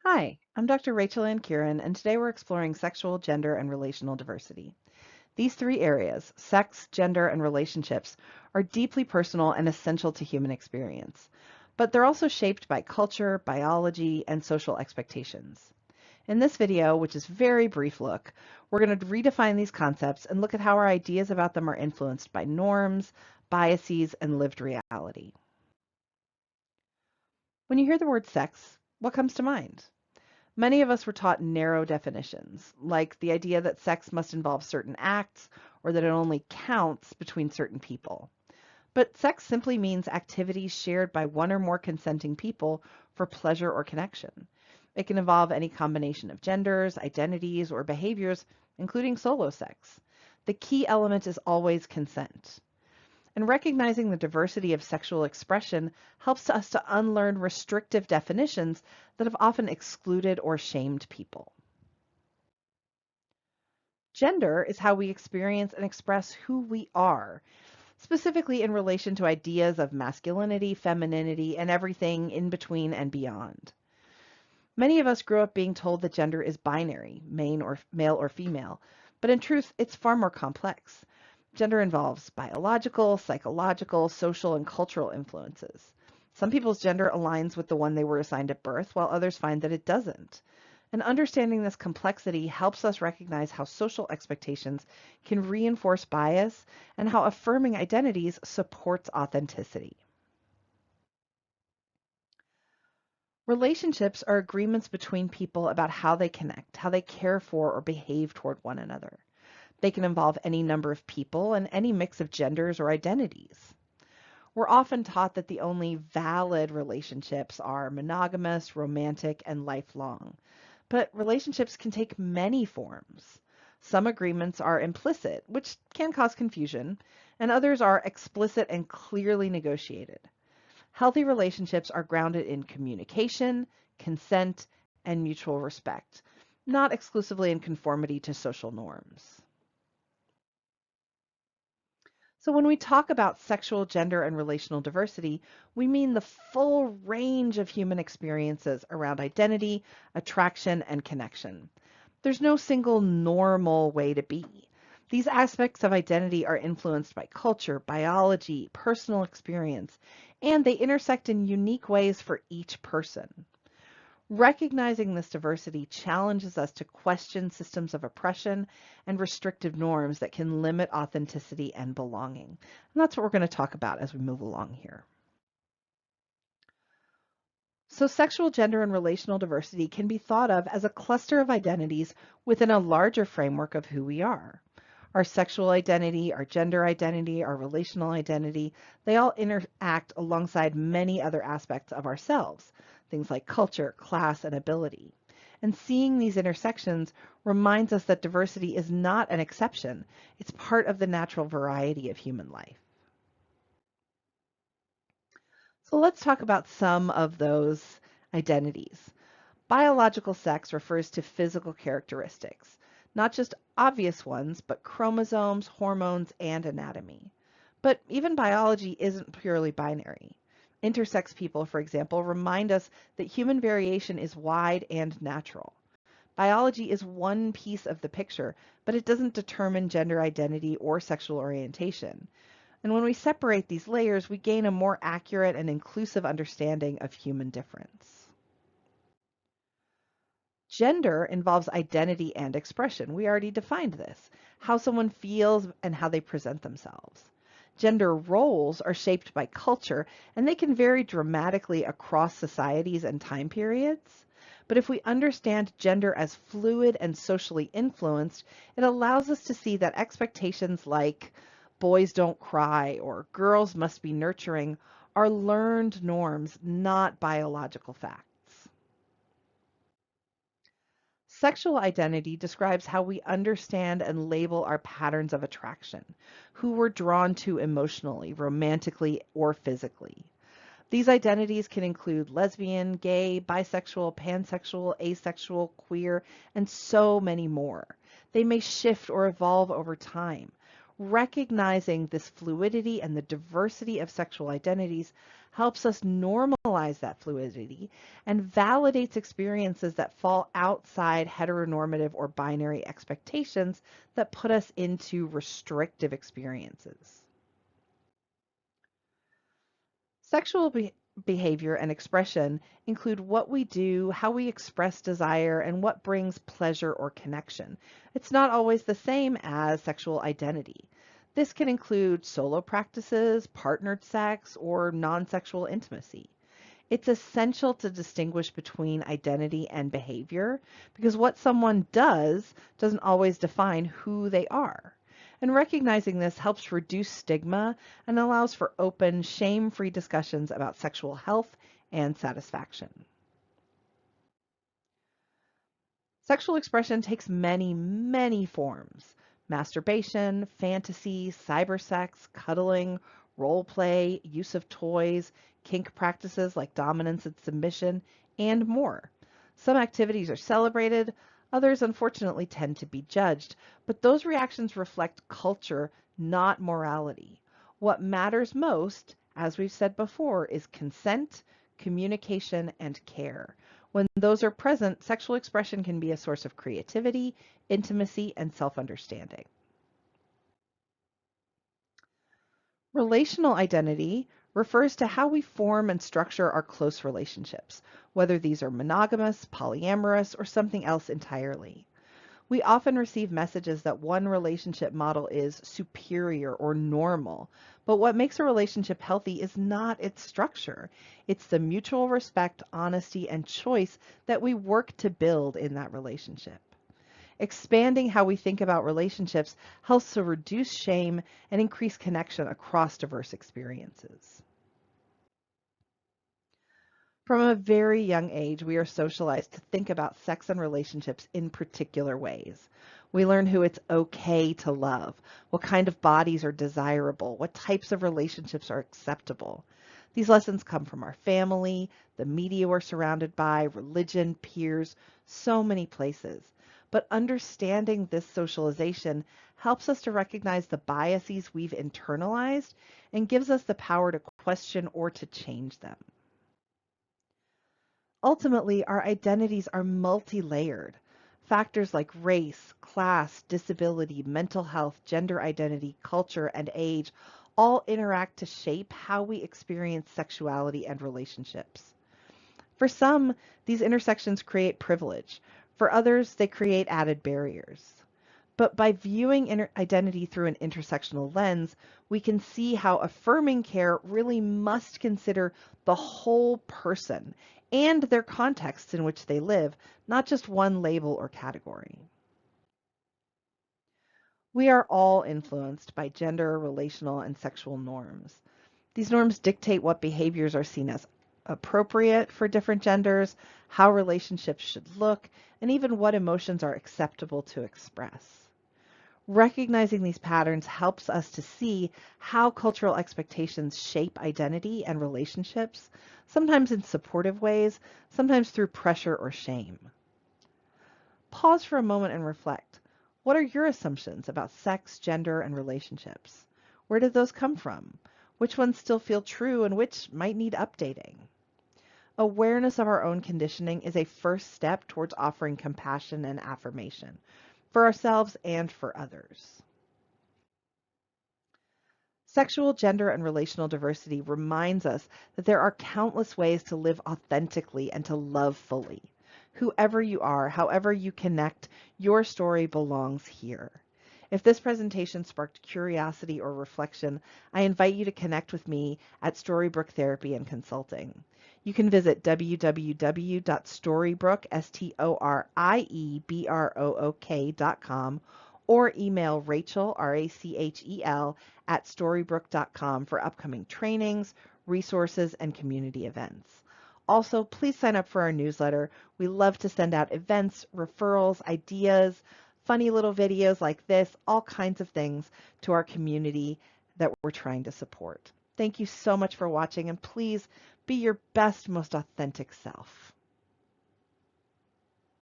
Hi, I'm Dr. Rachel Ann Kieran, and today we're exploring sexual, gender, and relational diversity. These three areas, sex, gender, and relationships, are deeply personal and essential to human experience. But they're also shaped by culture, biology, and social expectations. In this video, which is a very brief look, we're going to redefine these concepts and look at how our ideas about them are influenced by norms, biases, and lived reality. When you hear the word sex, what comes to mind? Many of us were taught narrow definitions, like the idea that sex must involve certain acts or that it only counts between certain people. But sex simply means activities shared by one or more consenting people for pleasure or connection. It can involve any combination of genders, identities, or behaviors, including solo sex. The key element is always consent. And recognizing the diversity of sexual expression helps us to unlearn restrictive definitions that have often excluded or shamed people. Gender is how we experience and express who we are, specifically in relation to ideas of masculinity, femininity, and everything in between and beyond. Many of us grew up being told that gender is binary, male or female, but in truth, it's far more complex. Gender involves biological, psychological, social, and cultural influences. Some people's gender aligns with the one they were assigned at birth, while others find that it doesn't. And understanding this complexity helps us recognize how social expectations can reinforce bias and how affirming identities supports authenticity. Relationships are agreements between people about how they connect, how they care for or behave toward one another. They can involve any number of people and any mix of genders or identities. We're often taught that the only valid relationships are monogamous, romantic, and lifelong. But relationships can take many forms. Some agreements are implicit, which can cause confusion, and others are explicit and clearly negotiated. Healthy relationships are grounded in communication, consent, and mutual respect, not exclusively in conformity to social norms. So when we talk about sexual, gender, and relational diversity, we mean the full range of human experiences around identity, attraction, and connection. There's no single normal way to be. These aspects of identity are influenced by culture, biology, personal experience, and they intersect in unique ways for each person. Recognizing this diversity challenges us to question systems of oppression and restrictive norms that can limit authenticity and belonging. And that's what we're going to talk about as we move along here. So sexual, gender, and relational diversity can be thought of as a cluster of identities within a larger framework of who we are. Our sexual identity, our gender identity, our relational identity, they all interact alongside many other aspects of ourselves, things like culture, class, and ability. And seeing these intersections reminds us that diversity is not an exception. It's part of the natural variety of human life. So let's talk about some of those identities. Biological sex refers to physical characteristics, not just obvious ones, but chromosomes, hormones, and anatomy. But even biology isn't purely binary. Intersex people, for example, remind us that human variation is wide and natural. Biology is one piece of the picture, but it doesn't determine gender identity or sexual orientation. And when we separate these layers, we gain a more accurate and inclusive understanding of human difference. Gender involves identity and expression. We already defined this, how someone feels and how they present themselves. Gender roles are shaped by culture, and they can vary dramatically across societies and time periods. But if we understand gender as fluid and socially influenced, it allows us to see that expectations like boys don't cry or girls must be nurturing are learned norms, not biological facts. Sexual identity describes how we understand and label our patterns of attraction, who we're drawn to emotionally, romantically, or physically. These identities can include lesbian, gay, bisexual, pansexual, asexual, queer, and so many more. They may shift or evolve over time. Recognizing this fluidity and the diversity of sexual identities helps us normalize that fluidity and validates experiences that fall outside heteronormative or binary expectations that put us into restrictive experiences. Sexual behavior and expression include what we do, how we express desire, and what brings pleasure or connection. It's not always the same as sexual identity. This can include solo practices, partnered sex, or non sexual intimacy. It's essential to distinguish between identity and behavior because what someone does doesn't always define who they are. And recognizing this helps reduce stigma and allows for open, shame-free discussions about sexual health and satisfaction. Sexual expression takes many, many forms. Masturbation, fantasy, cybersex, cuddling, role play, use of toys, kink practices like dominance and submission, and more. Some activities are celebrated, others unfortunately tend to be judged, but those reactions reflect culture, not morality. What matters most, as we've said before, is consent, communication, and care. When those are present, sexual expression can be a source of creativity, intimacy, and self-understanding. Relational identity refers to how we form and structure our close relationships, whether these are monogamous, polyamorous, or something else entirely. We often receive messages that one relationship model is superior or normal, but what makes a relationship healthy is not its structure. It's the mutual respect, honesty, and choice that we work to build in that relationship. Expanding how we think about relationships helps to reduce shame and increase connection across diverse experiences. From a very young age, we are socialized to think about sex and relationships in particular ways. We learn who it's okay to love, what kind of bodies are desirable, what types of relationships are acceptable. These lessons come from our family, the media we're surrounded by, religion, peers, so many places. But understanding this socialization helps us to recognize the biases we've internalized and gives us the power to question or to change them. Ultimately, our identities are multi-layered. Factors like race, class, disability, mental health, gender identity, culture, and age all interact to shape how we experience sexuality and relationships. For some, these intersections create privilege. For others, they create added barriers. But by viewing identity through an intersectional lens, we can see how affirming care really must consider the whole person and their contexts in which they live, not just one label or category. We are all influenced by gender, relational, and sexual norms. These norms dictate what behaviors are seen as appropriate for different genders, how relationships should look, and even what emotions are acceptable to express. Recognizing these patterns helps us to see how cultural expectations shape identity and relationships, sometimes in supportive ways, sometimes through pressure or shame. Pause for a moment and reflect. What are your assumptions about sex, gender, and relationships? Where did those come from? Which ones still feel true and which might need updating? Awareness of our own conditioning is a first step towards offering compassion and affirmation for ourselves and for others. Sexual, gender, and relational diversity reminds us that there are countless ways to live authentically and to love fully. Whoever you are, however you connect, your story belongs here. If this presentation sparked curiosity or reflection, I invite you to connect with me at Storybrooke Therapy and Consulting. You can visit www.storybrook.com or email Rachel, Rachel, at storybrooke.com for upcoming trainings, resources, and community events. Also, please sign up for our newsletter. We love to send out events, referrals, ideas, funny little videos like this, all kinds of things to our community that we're trying to support. Thank you so much for watching, and please be your best, most authentic self.